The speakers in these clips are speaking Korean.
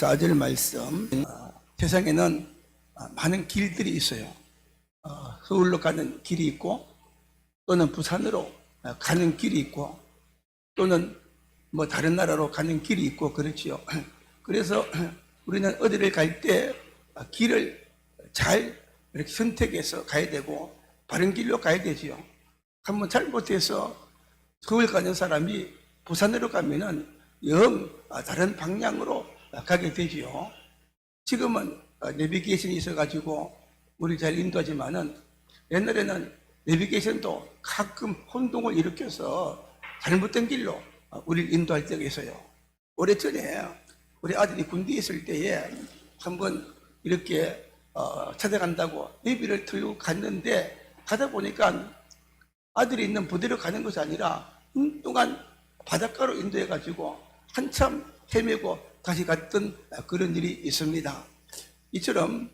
4절 말씀. 세상에는 많은 길들이 있어요. 서울로 가는 길이 있고, 또는 부산으로 가는 길이 있고, 또는 뭐 다른 나라로 가는 길이 있고 그렇지요. 그래서 우리는 어디를 갈 때 길을 잘 이렇게 선택해서 가야 되고 바른 길로 가야 되지요. 한번 잘못해서 서울 가는 사람이 부산으로 가면은 영 다른 방향으로 가게 되지요. 지금은 내비게이션이 있어가지고 우리 잘 인도하지만은 옛날에는 내비게이션도 가끔 혼동을 일으켜서 잘못된 길로 우리를 인도할 때가 있어요. 오래전에 우리 아들이 군대에 있을 때에 한번 이렇게 찾아간다고 내비를 틀고 갔는데, 가다 보니까 아들이 있는 부대로 가는 것이 아니라 엉뚱한 바닷가로 인도해가지고 한참 헤매고 다시 갔던 그런 일이 있습니다. 이처럼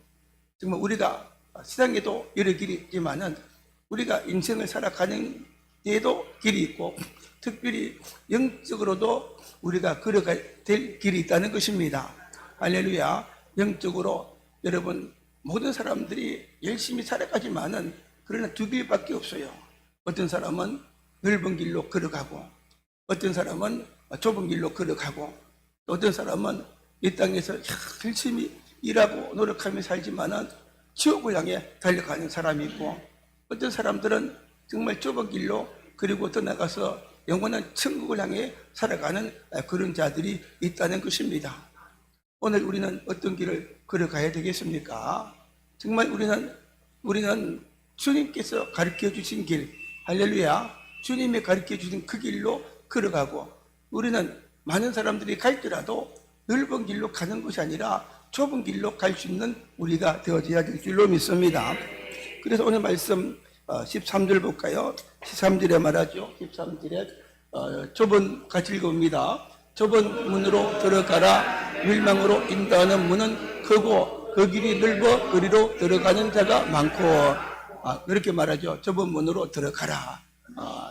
정말 우리가 세상에도 여러 길이 있지만은 우리가 인생을 살아가는 데에도 길이 있고, 특별히 영적으로도 우리가 걸어가야 될 길이 있다는 것입니다. 할렐루야. 영적으로 여러분, 모든 사람들이 열심히 살아가지만은 그러나 두 길밖에 없어요. 어떤 사람은 넓은 길로 걸어가고, 어떤 사람은 좁은 길로 걸어가고, 어떤 사람은 이 땅에서 열심히 일하고 노력하며 살지만은 지옥을 향해 달려가는 사람이 있고, 어떤 사람들은 정말 좁은 길로 그리고 더 나가서 영원한 천국을 향해 살아가는 그런 자들이 있다는 것입니다. 오늘 우리는 어떤 길을 걸어가야 되겠습니까? 정말 우리는 주님께서 가르쳐 주신 길, 할렐루야, 주님이 가르쳐 주신 그 길로 걸어가고, 우리는 많은 사람들이 갈지라도 넓은 길로 가는 것이 아니라 좁은 길로 갈 수 있는 우리가 되어져야 될 줄로 믿습니다. 그래서 오늘 말씀 13절 볼까요? 13절에 말하죠. 13절에 좁은, 같이 읽어봅니다. 좁은 문으로 들어가라. 밀망으로 인도하는 문은 크고 그 길이 넓어 그리로 들어가는 자가 많고, 그렇게 말하죠. 좁은 문으로 들어가라.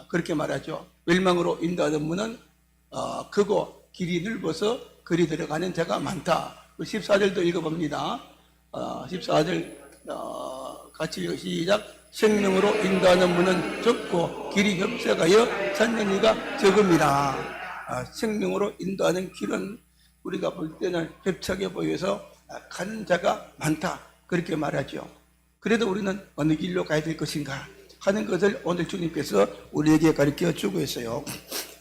그렇게 말하죠. 밀망으로 인도하는 문은 크고 길이 넓어서 그리 들어가는 자가 많다. 14절도 읽어봅니다. 14절 같이 읽어 시작. 생명으로 인도하는 문은 좁고 길이 협착하여 찾는 이가 적음이라. 생명으로 인도하는 길은 우리가 볼 때는 협착해 보여서 가는 자가 많다, 그렇게 말하죠. 그래도 우리는 어느 길로 가야 될 것인가 하는 것을 오늘 주님께서 우리에게 가르쳐 주고 있어요.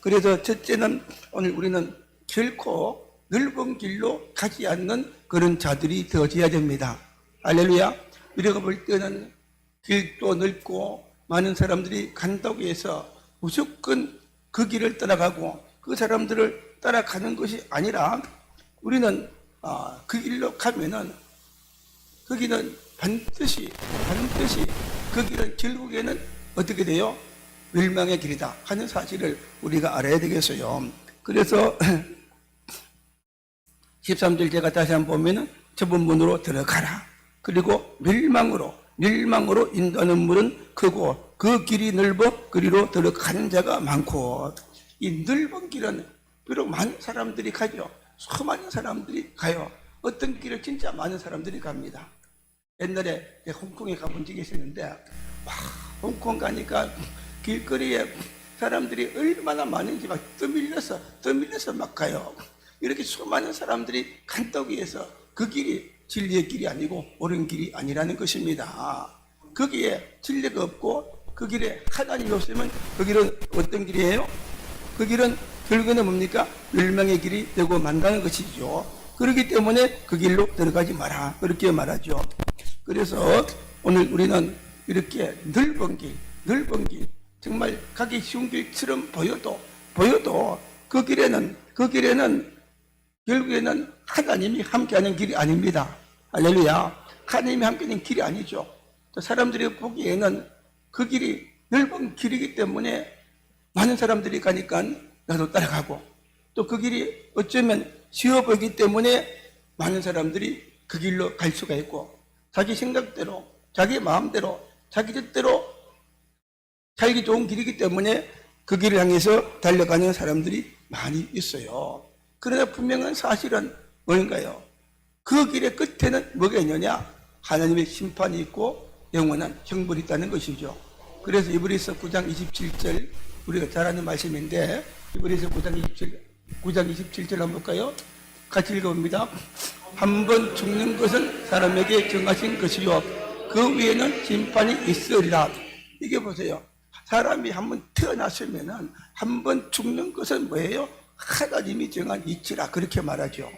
그래서 첫째는 오늘 우리는 결코 넓은 길로 가지 않는 그런 자들이 되어져야 됩니다. 할렐루야. 우리가 볼 때는 길도 넓고 많은 사람들이 간다고 해서 무조건 그 길을 따라가고 그 사람들을 따라가는 것이 아니라, 우리는 그 길로 가면은 그 길은 반드시 그 길은 결국에는 어떻게 돼요? 멸망의 길이다 하는 사실을 우리가 알아야 되겠어요. 그래서 13절 제가 다시 한번 보면은 좁은 문으로 들어가라. 그리고 멸망으로 인도하는 문은 크고 그 길이 넓어 그리로 들어가는 자가 많고, 이 넓은 길은 비록 많은 사람들이 가죠. 수많은 사람들이 가요. 어떤 길을 진짜 많은 사람들이 갑니다. 옛날에 홍콩에 가본 적이 있었는데, 홍콩 가니까 길거리에 사람들이 얼마나 많은지 막 떠밀려서 막 가요. 이렇게 수많은 사람들이 간다고 해서 그 길이 진리의 길이 아니고 옳은 길이 아니라는 것입니다. 거기에 진리가 없고 그 길에 하나님이 없으면 그 길은 어떤 길이에요? 그 길은 결국에는 뭡니까? 멸망의 길이 되고 만다는 것이죠. 그렇기 때문에 그 길로 들어가지 마라, 그렇게 말하죠. 그래서 오늘 우리는 이렇게 넓은 길, 정말 가기 쉬운 길처럼 보여도 그 길에는 결국에는 하나님이 함께하는 길이 아닙니다. 할렐루야. 하나님이 함께하는 길이 아니죠. 또 사람들이 보기에는 그 길이 넓은 길이기 때문에 많은 사람들이 가니까 나도 따라가고, 또 그 길이 어쩌면 쉬워 보이기 때문에 많은 사람들이 그 길로 갈 수가 있고, 자기 생각대로, 자기 마음대로, 자기 뜻대로 살기 좋은 길이기 때문에 그 길을 향해서 달려가는 사람들이 많이 있어요. 그러나 분명한 사실은 뭔가요? 그 길의 끝에는 뭐가 있느냐? 하나님의 심판이 있고 영원한 형벌이 있다는 것이죠. 그래서 이브리서 9장 27절, 우리가 잘 아는 말씀인데, 이브리서 9장 27절 한번 볼까요? 같이 읽어봅니다. 한 번 죽는 것은 사람에게 정하신 것이요 그 위에는 심판이 있으리라. 이게 보세요. 사람이 한번 태어났으면은 한 번 죽는 것은 뭐예요? 하나님이 정한 이치라, 그렇게 말하죠.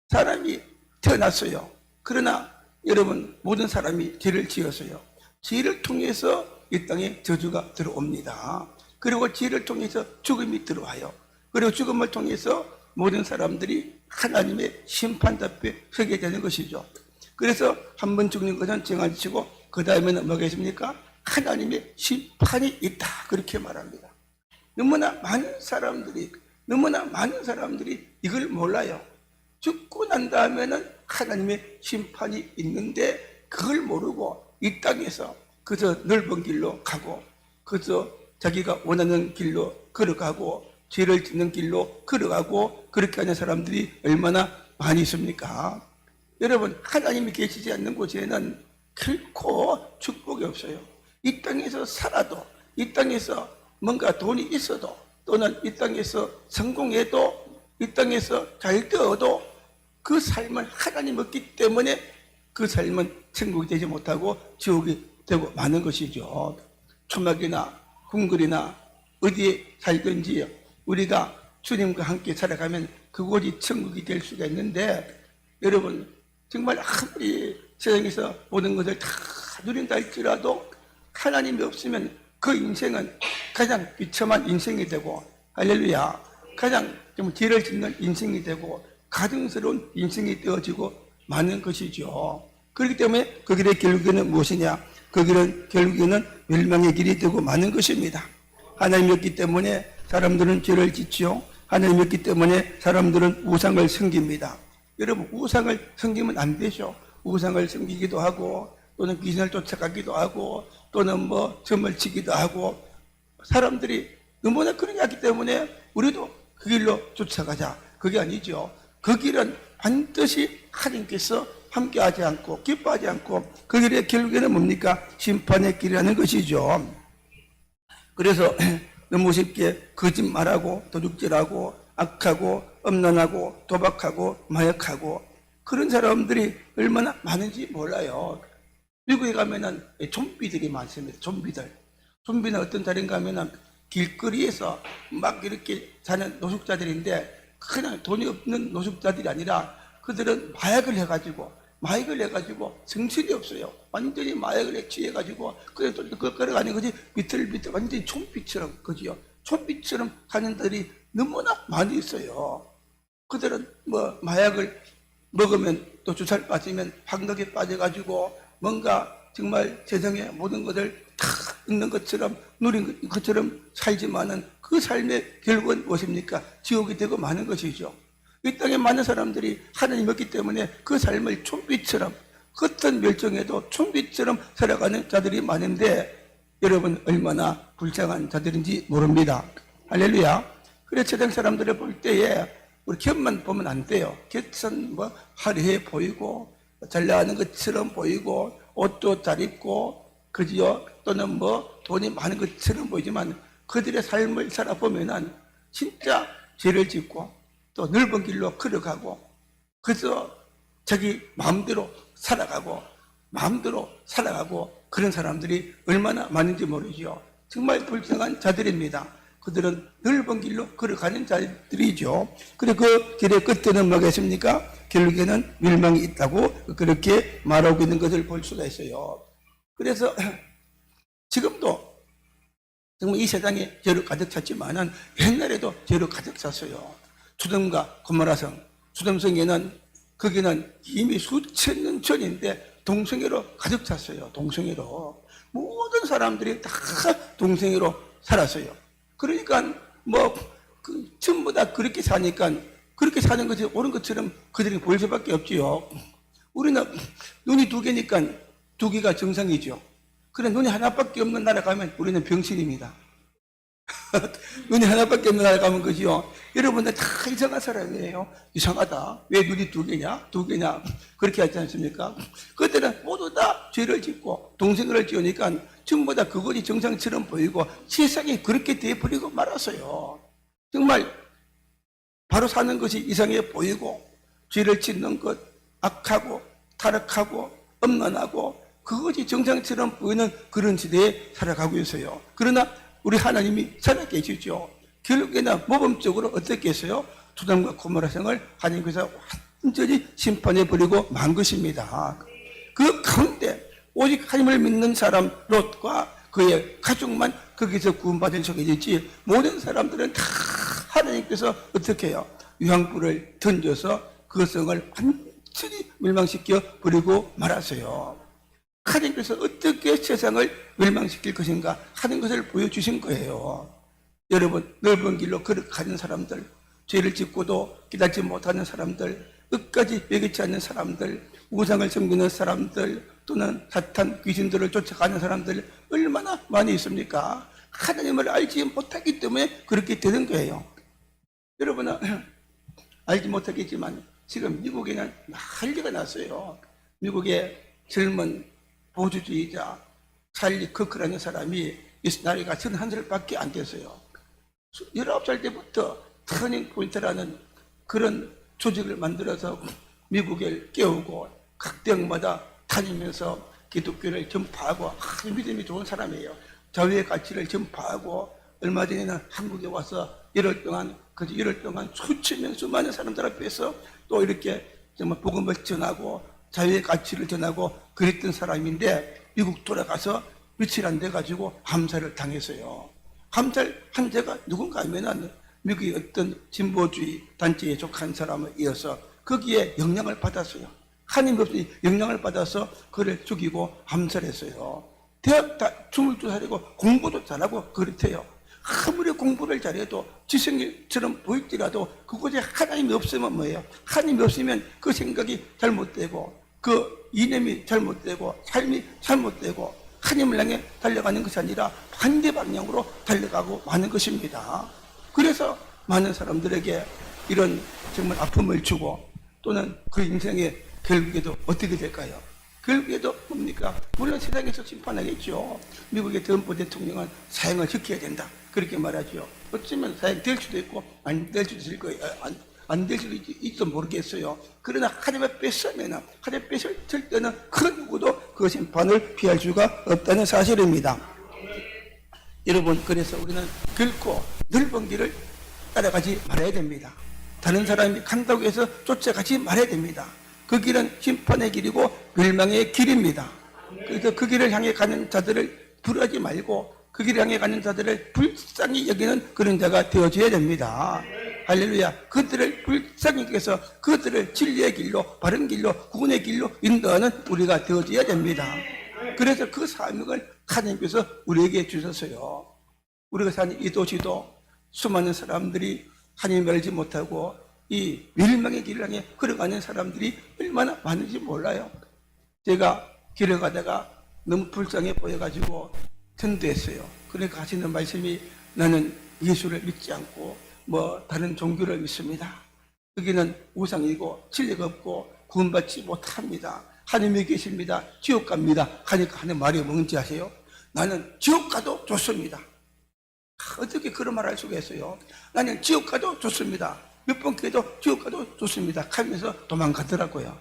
사람이 태어났어요. 그러나 여러분, 모든 사람이 죄를 지었어요. 죄를 통해서 이 땅에 저주가 들어옵니다. 그리고 죄를 통해서 죽음이 들어와요. 그리고 죽음을 통해서 모든 사람들이 하나님의 심판 앞에 서게 되는 것이죠. 그래서 한 번 죽는 것은 정하시고 그 다음에는 뭐가 있습니까? 하나님의 심판이 있다, 그렇게 말합니다. 너무나 많은 사람들이 이걸 몰라요. 죽고 난 다음에는 하나님의 심판이 있는데 그걸 모르고 이 땅에서 그저 넓은 길로 가고 그저 자기가 원하는 길로 걸어가고 죄를 짓는 길로 걸어가고 그렇게 하는 사람들이 얼마나 많이 있습니까? 여러분, 하나님이 계시지 않는 곳에는 결코 축복이 없어요. 이 땅에서 살아도, 이 땅에서 뭔가 돈이 있어도, 또는 이 땅에서 성공해도, 이 땅에서 잘 되어도 그 삶은 하나님 없기 때문에 그 삶은 천국이 되지 못하고 지옥이 되고 마는 것이죠. 초막이나 궁궐이나 어디에 살든지 우리가 주님과 함께 살아가면 그곳이 천국이 될 수가 있는데, 여러분, 정말 아무리 세상에서 모든 것을 다 누린다 할지라도 하나님이 없으면 그 인생은 가장 비참한 인생이 되고, 할렐루야, 가장 좀 죄를 짓는 인생이 되고 가증스러운 인생이 되어지고 마는 것이죠. 그렇기 때문에 그 길의 결국에는 무엇이냐? 그 길은 결국에는 멸망의 길이 되고 마는 것입니다. 하나님이었기 때문에 사람들은 죄를 짓지요. 하나님이었기 때문에 사람들은 우상을 섬깁니다. 여러분, 우상을 섬기면 안 되죠. 우상을 섬기기도 하고 또는 귀신을 쫓아가기도 하고 또는 점을 치기도 하고, 사람들이 너무나 그런 게 있기 때문에 우리도 그 길로 쫓아가자, 그게 아니죠. 그 길은 반드시 하나님께서 함께하지 않고 기뻐하지 않고 그 길의 결국에는 뭡니까? 심판의 길이라는 것이죠. 그래서 너무 쉽게 거짓말하고 도둑질하고 악하고 음란하고 도박하고 마약하고 그런 사람들이 얼마나 많은지 몰라요. 미국에 가면은 좀비들이 많습니다. 좀비는 어떤 자리인가 하면은 길거리에서 막 이렇게 사는 노숙자들인데, 그냥 돈이 없는 노숙자들이 아니라 그들은 마약을 해가지고 정신이 없어요. 완전히 마약을 취해가지고 그래 또 걸어가는 거지. 비틀비틀 완전히 좀비처럼, 그지요? 좀비처럼 사는 들이 너무나 많이 있어요. 그들은 마약을 먹으면 또 주사를 맞으면 환각에 빠져가지고 뭔가 정말 세상의 모든 것을 다 있는 것처럼 누린 것처럼 살지만은 그 삶의 결국은 무엇입니까? 지옥이 되고 마는 것이죠. 이 땅에 많은 사람들이 하나님 없기 때문에 그 삶을 좀비처럼, 겉은 멸종해도 좀비처럼 살아가는 자들이 많은데, 여러분 얼마나 불쌍한 자들인지 모릅니다. 할렐루야. 그래서 세상 사람들을 볼 때에 우리 겉만 보면 안 돼요. 겉은 화려해 보이고 잘 나가는 것처럼 보이고 옷도 잘 입고 그지요? 또는 돈이 많은 것처럼 보이지만 그들의 삶을 살아보면은 진짜 죄를 짓고 또 넓은 길로 걸어가고 그래서 자기 마음대로 살아가고 그런 사람들이 얼마나 많은지 모르죠. 정말 불쌍한 자들입니다. 그들은 넓은 길로 걸어가는 자들이죠. 그리고 그 길의 끝에는 뭐가 있습니까? 결국에는 멸망이 있다고 그렇게 말하고 있는 것을 볼 수가 있어요. 그래서 지금도 정말 이 세상에 죄로 가득 찼지만은 옛날에도 죄로 가득 찼어요. 수돔과 고모라성, 수돔성에는 거기는 이미 수천 년 전인데 동성애로 가득 찼어요. 동성애로 모든 사람들이 다 동성애로 살았어요. 그러니까 전부 다 그렇게 사니까 그렇게 사는 것이 옳은 것처럼 그들이 보일 수밖에 없지요. 우리는 눈이 두 개니까 두 개가 정상이죠. 그래 눈이 하나밖에 없는 나라 가면 우리는 병신입니다. 눈이 하나밖에 없는 나라 가면 그지요. 여러분들 다 이상한 사람이에요. 이상하다. 왜 눈이 두 개냐? 두 개냐? 그렇게 하지 않습니까? 그때는 모두 다 죄를 짓고 동생을 지으니까 전부 다 그것이 정상처럼 보이고 세상이 그렇게 돼버리고 말았어요. 정말 바로 사는 것이 이상해 보이고 죄를 짓는 것, 악하고 타락하고 엄난하고 그것이 정상처럼 보이는 그런 시대에 살아가고 있어요. 그러나 우리 하나님이 살아계시죠. 결국에는 모범적으로 어떻게 했어요? 소돔과 고모라 성을 하나님께서 완전히 심판해버리고 만 것입니다. 그 가운데 오직 하나님을 믿는 사람 롯과 그의 가족만 거기서 구원받은 속에있지 모든 사람들은 다 하나님께서 어떻게 해요? 유황불을 던져서 그 성을 완전히 멸망시켜 버리고 말았어요. 하나님께서 어떻게 세상을 멸망시킬 것인가 하는 것을 보여주신 거예요. 여러분, 넓은 길로 걸어가는 사람들, 죄를 짓고도 깨닫지 못하는 사람들, 끝까지 배기치 않는 사람들, 우상을 섬기는 사람들, 또는 사탄 귀신들을 쫓아가는 사람들 얼마나 많이 있습니까? 하나님을 알지 못하기 때문에 그렇게 되는 거예요. 여러분은 알지 못하겠지만 지금 미국에는 난리가 났어요. 미국의 젊은 보수주의자 찰리 커크라는 사람이 나이가 31살밖에 안 됐어요. 19살 때부터 터닝 포인트라는 그런 조직을 만들어서 미국을 깨우고 각 대학마다 다니면서 기독교를 전파하고 믿음이 좋은 사람이에요. 자유의 가치를 전파하고 얼마 전에는 한국에 와서 1월 동안 수천 명 수많은 사람들 앞에서 또 이렇게 정말 복음을 전하고 자유의 가치를 전하고 그랬던 사람인데 미국 돌아가서 며칠 안 돼가지고 암살을 당했어요. 암살한 자가 누군가 하면은 미국의 어떤 진보주의 단체에 속한 사람을 이어서 거기에 영향을 받았어요. 하나님 없이 영향을 받아서 그를 죽이고 암살했어요. 대학 다 22살이고 공부도 잘하고 그렇대요. 아무리 공부를 잘해도 지성인처럼 보일지라도 그곳에 하나님이 없으면 뭐예요? 하나님이 없으면 그 생각이 잘못되고 그 이념이 잘못되고 삶이 잘못되고 하나님을 향해 달려가는 것이 아니라 반대 방향으로 달려가고 마는 것입니다. 그래서 많은 사람들에게 이런 정말 아픔을 주고 또는 그 인생의 결국에도 어떻게 될까요? 결국에도 뭡니까? 물론 세상에서 심판하겠죠. 미국의 트럼프 대통령은 사형을 지켜야 된다. 그렇게 말하죠. 어쩌면 사형될 수도 있고 안 될 수도 있을 거예요. 안 될 수도 있을지 모르겠어요. 그러나 하나님의 뺏으면 하나님의 뺏을 때는 그 누구도 그 심판을 피할 수가 없다는 사실입니다. 여러분, 그래서 우리는 결코 넓은 길을 따라가지 말아야 됩니다. 다른 사람이 간다고 해서 쫓아가지 말아야 됩니다. 그 길은 심판의 길이고 멸망의 길입니다. 그래서 그 길을 향해 가는 자들을 불하지 말고 그 길을 향해 가는 자들을 불쌍히 여기는 그런 자가 되어줘야 됩니다. 할렐루야. 그들을 불쌍히 여겨서 그들을 진리의 길로 바른 길로 구원의 길로 인도하는 우리가 되어줘야 됩니다. 그래서 그 사명을 하나님께서 우리에게 주셨어요. 우리가 사는 이 도시도 수많은 사람들이 하나님을 알지 못하고 이 멸망의 길을 향해 걸어가는 사람들이 얼마나 많은지 몰라요. 제가 길을 가다가 너무 불쌍해 보여가지고 전도했어요. 그러니까 하시는 말씀이 나는 예수를 믿지 않고 다른 종교를 믿습니다. 여기는 우상이고 진리가 없고 구원받지 못합니다. 하나님이 계십니다. 지옥 갑니다. 하니까 하는 말이 뭔지 아세요? 나는 지옥 가도 좋습니다. 어떻게 그런 말을 할 수가 있어요? 나는 지옥 가도 좋습니다. 몇 번 기도 지옥 가도 좋습니다. 하면서 도망가더라고요.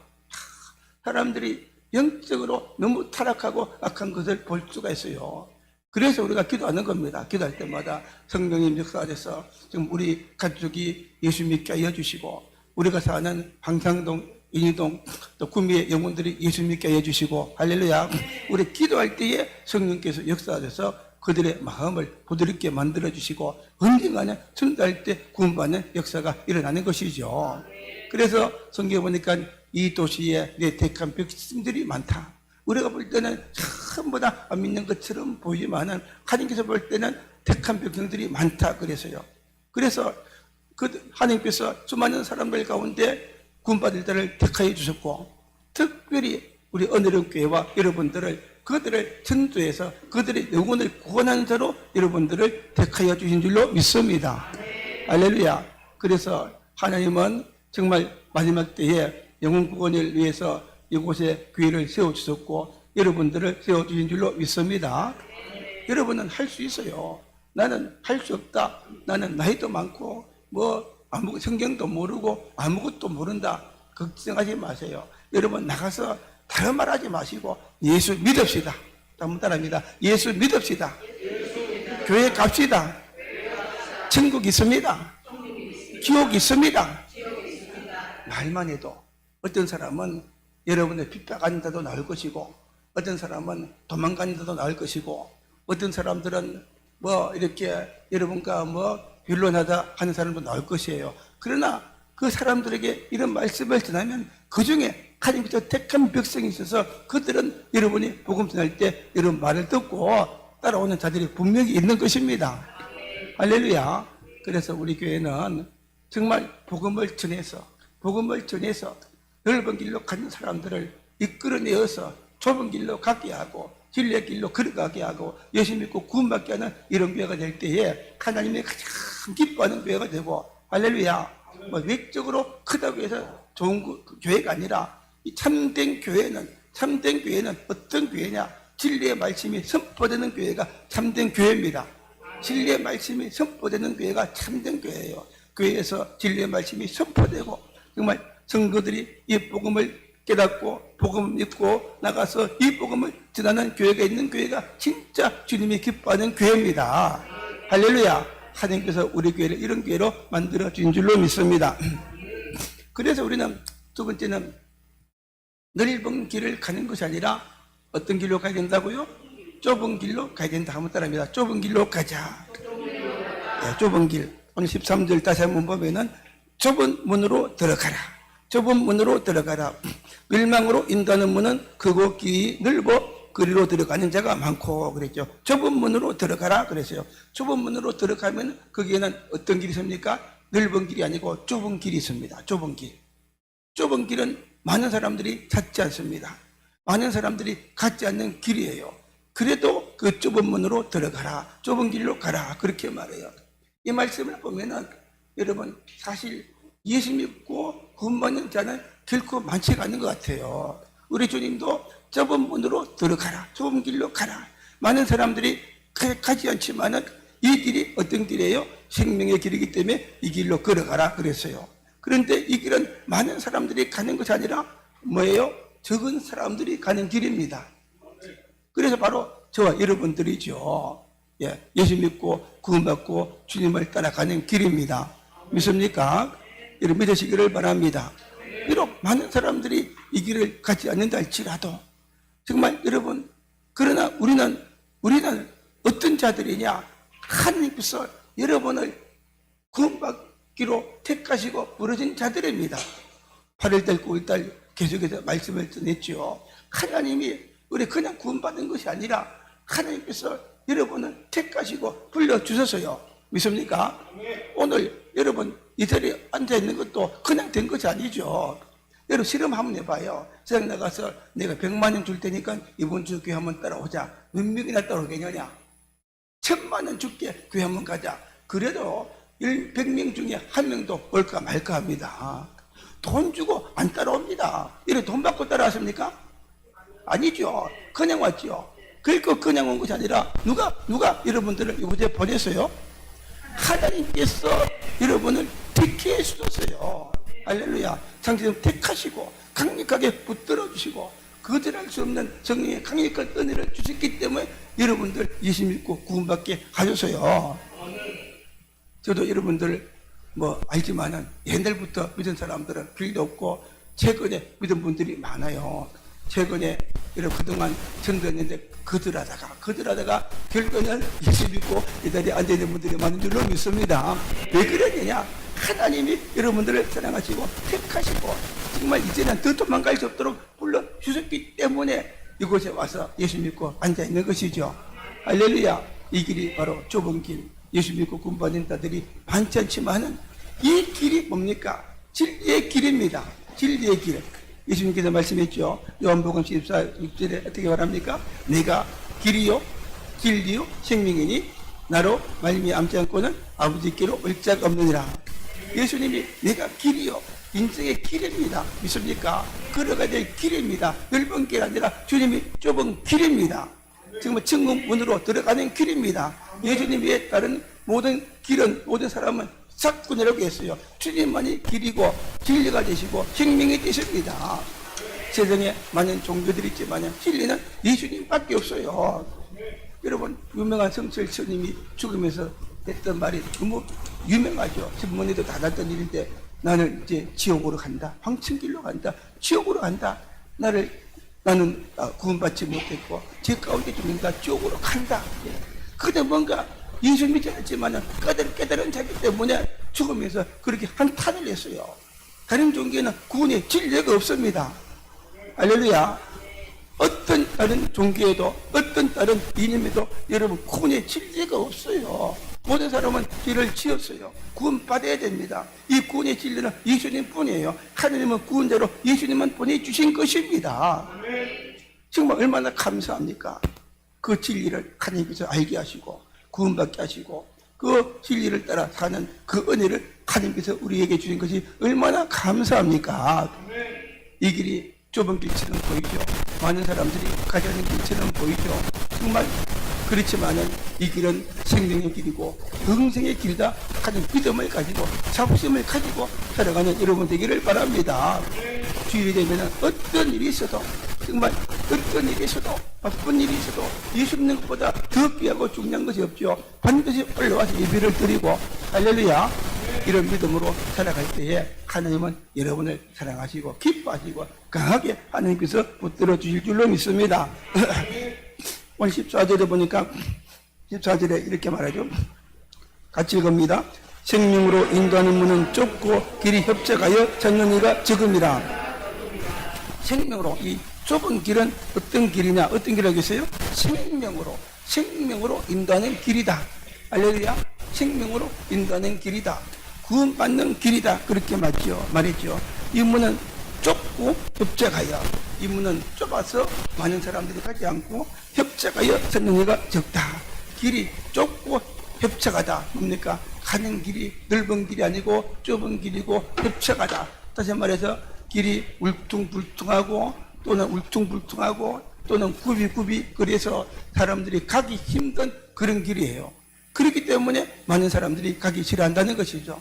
사람들이 영적으로 너무 타락하고 악한 것을 볼 수가 있어요. 그래서 우리가 기도하는 겁니다. 기도할 때마다 성령님 역사하셔서 지금 우리 가족이 예수 믿게 하여 주시고 우리가 사는 방상동, 인이동, 또 구미의 영혼들이 예수 믿게 하여 주시고 할렐루야. 우리 기도할 때에 성령께서 역사하셔서 그들의 마음을 부드럽게 만들어 주시고 언젠가는 전도할 때 구원받는 역사가 일어나는 것이죠. 그래서 성경에 보니까 이 도시에 내 택한 백성들이 많다. 우리가 볼 때는 전부 다 안 믿는 것처럼 보이지만은 하나님께서 볼 때는 택한 백성들이 많다 그래서요. 그래서 그 하나님께서 수많은 사람들 가운데 구원받을 자를 택하여 주셨고 특별히 우리 언어령 교회와 여러분들을 그들을 천도해서 그들의 영혼을 구원하는 자로 여러분들을 택하여 주신 줄로 믿습니다. 할렐루야. 그래서 하나님은 정말 마지막 때에 영혼 구원을 위해서 이곳에 교회를 세워주셨고 여러분들을 세워주신 줄로 믿습니다. 여러분은 할 수 있어요. 나는 할 수 없다. 나는 나이도 많고 성경도 모르고 아무것도 모른다. 걱정하지 마세요. 여러분 나가서 다른 말 하지 마시고 예수 믿읍시다. 한번 따라합니다. 예수 믿읍시다. 교회 갑시다. 천국 있습니다. 지옥 있습니다. 말만 해도 어떤 사람은 여러분의 핍박하는 데도 나올 것이고 어떤 사람은 도망가는 데도 나올 것이고 어떤 사람들은 이렇게 여러분과 변론하다 하는 사람도 나올 것이에요. 그러나 그 사람들에게 이런 말씀을 전하면 그 중에 하나님께서 택한 백성이 있어서 그들은 여러분이 복음 전할 때 여러분 말을 듣고 따라오는 자들이 분명히 있는 것입니다. 할렐루야. 그래서 우리 교회는 정말 복음을 전해서 넓은 길로 가는 사람들을 이끌어내어서 좁은 길로 가게 하고 진리의 길로 걸어가게 하고 예수 믿고 구원받게 하는 이런 교회가 될 때에 하나님이 가장 기뻐하는 교회가 되고 할렐루야. 외적으로 크다고 해서 좋은 교회가 아니라 이 참된 교회는 어떤 교회냐? 진리의 말씀이 선포되는 교회가 참된 교회입니다. 진리의 말씀이 선포되는 교회가 참된 교회예요. 교회에서 진리의 말씀이 선포되고 정말 성도들이 이 복음을 깨닫고 복음을 믿고 나가서 이 복음을 전하는 교회가 있는 교회가 진짜 주님이 기뻐하는 교회입니다. 할렐루야. 하나님께서 우리 교회를 이런 교회로 만들어 주신 줄로 믿습니다. 그래서 우리는 두 번째는 넓은 길을 가는 것이 아니라 어떤 길로 가야 된다고요? 좁은 길로 가야 된다. 한번 따라합니다. 좁은 길로 가자. 네, 좁은 길. 오늘 13절 다시 한번 보면은 좁은 문으로 들어가라. 좁은 문으로 들어가라. 멸망으로 인도하는 문은 크고 길이 넓어 그리로 들어가는 자가 많고 그랬죠. 좁은 문으로 들어가라 그랬어요. 좁은 문으로 들어가면 거기에는 어떤 길이 있습니까? 넓은 길이 아니고 좁은 길이 있습니다. 좁은 길. 좁은 길은 많은 사람들이 찾지 않습니다. 많은 사람들이 갖지 않는 길이에요. 그래도 그 좁은 문으로 들어가라. 좁은 길로 가라. 그렇게 말해요. 이 말씀을 보면은 여러분 사실 예수 믿고 구원받는 자는 결코 많지가 않은 것 같아요. 우리 주님도 좁은 문으로 들어가라. 좁은 길로 가라. 많은 사람들이 가지 않지만은 이 길이 어떤 길이에요? 생명의 길이기 때문에 이 길로 걸어가라 그랬어요. 그런데 이 길은 많은 사람들이 가는 것이 아니라 뭐예요? 적은 사람들이 가는 길입니다. 그래서 바로 저와 여러분들이죠. 예수 믿고 구원받고 주님을 따라가는 길입니다. 믿습니까? 여러분 믿으시기를 바랍니다. 비록 많은 사람들이 이 길을 가지 않는다 할지라도 정말 여러분 그러나 우리는 어떤 자들이냐? 하나님께서 여러분을 구원받기로 택하시고 부르신 자들입니다. 8월달 9월달 계속해서 말씀을 전했죠. 하나님이 우리 그냥 구원받은 것이 아니라 하나님께서 여러분을 택하시고 불러주셔서요. 믿습니까? 오늘 여러분 이 자리에 앉아있는 것도 그냥 된 것이 아니죠. 여러분 실험 한번 해봐요. 세상 나가서 내가 100만 원 줄 테니까 이번 주 교회 한번 따라오자. 몇 명이나 따라오겠느냐? 1000만 원 줄게 교회 한번 가자. 그래도 100명 중에 한 명도 올까 말까 합니다. 돈 주고 안 따라옵니다. 이래 돈 받고 따라왔습니까? 아니죠. 그냥 왔죠. 그러니까 그냥 온 것이 아니라 누가 여러분들을 이곳에 보냈어요? 하나님께서 여러분을 택해 주셨어요. 할렐루야. 장세좀 택하시고 강력하게 붙들어 주시고 거절할 수 없는 성령의 강력한 은혜를 주셨기 때문에 여러분들 예수 믿고 구원받게 하셔서요. 저도 여러분들 알지만은 옛날부터 믿은 사람들은 필요 없고 최근에 믿은 분들이 많아요. 최근에 이렇게 그동안 전도했는데 거들하다가 결국에는 예수 믿고 이 자리에 앉아있는 분들이 많은 줄로 믿습니다. 왜 그러느냐? 하나님이 여러분들을 사랑하시고 택하시고 정말 이제는 더 도망갈 수 없도록 불러주셨기 때문에 이곳에 와서 예수 믿고 앉아있는 것이죠. 할렐루야. 이 길이 바로 좁은 길, 예수 믿고 구원받은 자들이 많지 않지만은 이 길이 뭡니까? 진리의 길입니다. 진리의 길. 예수님께서 말씀했죠. 요한복음 14, 6절에 어떻게 말합니까? 내가 길이요 진리요 생명이니 나로 말미암지 않고는 아버지께로 올 자가 없느니라. 예수님이 내가 길이요 인생의 길입니다. 믿습니까? 걸어가야 될 길입니다. 넓은 길 아니라 주님이 좁은 길입니다. 정말 천국문으로 들어가는 길입니다. 예수님에 따른 모든 길은, 모든 사람은 삭군이라고 했어요. 주님만이 길이고 진리가 되시고 생명이 되십니다. 세상에 많은 종교들이 있지만 진리는 예수님밖에 없어요. 여러분, 유명한 성철 스님이 죽으면서 했던 말이 너무 유명하죠. 신문에도 다 났던 일인데, 나는 이제 지옥으로 간다. 황천길로 간다. 지옥으로 간다. 나는 구원받지 못했고 제 가운데 죽는다. 지옥으로 간다. 그때 뭔가 예수 믿지 않지만 깨달은 자기 때문에 죽으면서 그렇게 한탄을 했어요. 다른 종교는 구원의 진리가 없습니다. 할렐루야. 어떤 다른 종교에도 어떤 다른 이념에도 여러분 구원의 진리가 없어요. 모든 사람은 죄를 지었어요. 구원받아야 됩니다. 이 구원의 진리는 예수님 뿐이에요. 하나님은 구원자로 예수님만 보내주신 것입니다. 정말 얼마나 감사합니까? 그 진리를 하나님께서 알게 하시고 구원받게 하시고 그 진리를 따라 사는 그 은혜를 하나님께서 우리에게 주신 것이 얼마나 감사합니까? 이 길이 좁은 길처럼 보이죠. 많은 사람들이 가자는 길처럼 보이죠. 정말 그렇지만은 이 길은 생명의 길이고 영생의 길이다 하는 믿음을 가지고 자부심을 가지고 살아가는 여러분 되기를 바랍니다. 주일이 되면 어떤 일이 있어도, 정말 어떤 일이 있어도, 바쁜 일이 있어도 예수 믿는 것보다 더 귀하고 중요한 것이 없죠. 반드시 올라와서 예배를 드리고 할렐루야, 이런 믿음으로 살아갈 때에 하나님은 여러분을 사랑하시고 기뻐하시고 강하게 하나님께서 붙들어 주실 줄로 믿습니다. 오늘 14절에 보니까 14절에 이렇게 말하죠. 같이 읽습니다. 생명으로 인도하는 문은 좁고 길이 협착하여 찾는 이가 적음이라. 생명으로, 이 좁은 길은 어떤 길이냐? 어떤 길이라고 했어요? 생명으로 인도하는 길이다. 할렐루야. 생명으로 인도하는 길이다. 구원받는 길이다. 그렇게 말했죠. 이 문은 좁고 협착하여, 이 문은 좁아서 많은 사람들이 가지 않고 협착하여 찾는 이가 적다. 길이 좁고 협착하다. 뭡니까? 가는 길이 넓은 길이 아니고 좁은 길이고 협착하다. 다시 말해서 길이 울퉁불퉁하고 또는 울퉁불퉁하고 또는 굽이 그래서 사람들이 가기 힘든 그런 길이에요. 그렇기 때문에 많은 사람들이 가기 싫어한다는 것이죠.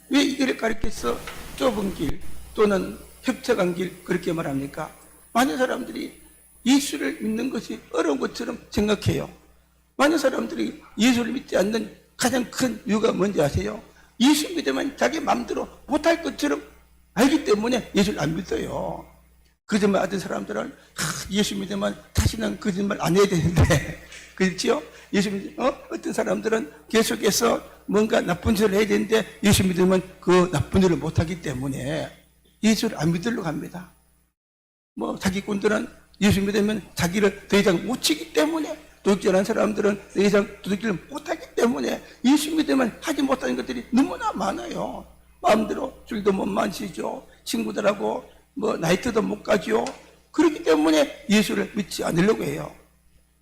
왜 이 길을 가리켜서 좁은 길 또는 협착한 길 그렇게 말합니까? 많은 사람들이 예수를 믿는 것이 어려운 것처럼 생각해요. 많은 사람들이 예수를 믿지 않는 가장 큰 이유가 뭔지 아세요? 예수 믿으면 자기 마음대로 못할 것처럼 알기 때문에 예수를 안 믿어요. 거짓말 하던 사람들은 예수 믿으면 다시는 거짓말 안 해야 되는데 그렇죠? 예수 믿으면 어떤 사람들은 계속해서 뭔가 나쁜 짓을 해야 되는데 예수 믿으면 그 나쁜 일을 못하기 때문에 예수를 안 믿으려고 합니다. 사기꾼들은 예수 믿으면 자기를 더 이상 못 치기 때문에, 도둑질하는 사람들은 더 이상 도둑질을 못하기 때문에 예수 믿으면 하지 못하는 것들이 너무나 많아요. 마음대로 술도 못 마시죠. 친구들하고 나이트도 못 가죠. 그렇기 때문에 예수를 믿지 않으려고 해요.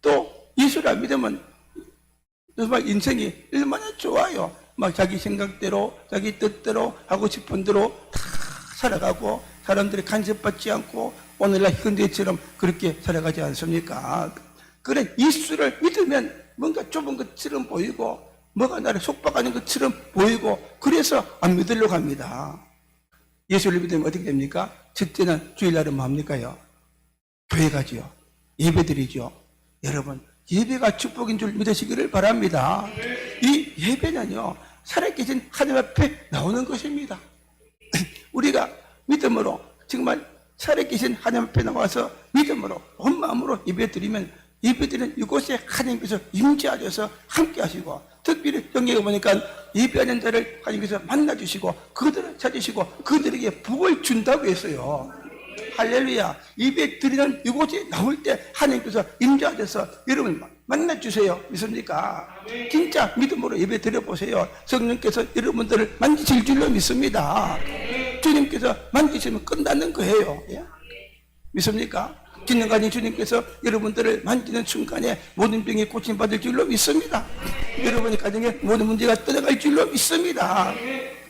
또 예수를 안 믿으면 정말 인생이 얼마나 좋아요. 자기 생각대로 자기 뜻대로 하고 싶은 대로 다 살아가고 사람들이 간섭받지 않고 오늘날 현대처럼 그렇게 살아가지 않습니까? 그래, 예수를 믿으면 뭔가 좁은 것처럼 보이고 뭐가 나를 속박하는 것처럼 보이고 그래서 안 믿으려고 합니다. 예수를 믿으면 어떻게 됩니까? 첫째는 주일날은 뭐 합니까요? 교회 가지요. 예배 드리죠. 여러분, 예배가 축복인 줄 믿으시기를 바랍니다. 이 예배는요, 살아계신 하나님 앞에 나오는 것입니다. 우리가 믿음으로 정말 살아계신 하나님 앞에 나와서 믿음으로 온 마음으로 예배드리면 예배드리는 이곳에 하나님께서 임재하셔서 함께 하시고, 특별히 영예가 보니까 예배하는 자를 하나님께서 만나주시고 그들을 찾으시고 그들에게 복을 준다고 했어요. 할렐루야. 예배 드리는 이곳에 나올 때 하나님께서 임재하셔서 여러분 만나주세요. 믿습니까? 진짜 믿음으로 예배 드려보세요. 성령께서 여러분들을 만지실 줄로 믿습니다. 주님께서 만지시면 끝나는 거예요. 예? 믿습니까? 기능 가진 주님께서 여러분들을 만지는 순간에 모든 병이 고침받을 줄로 믿습니다. 여러분의 가정에 모든 문제가 떠나갈 줄로 믿습니다.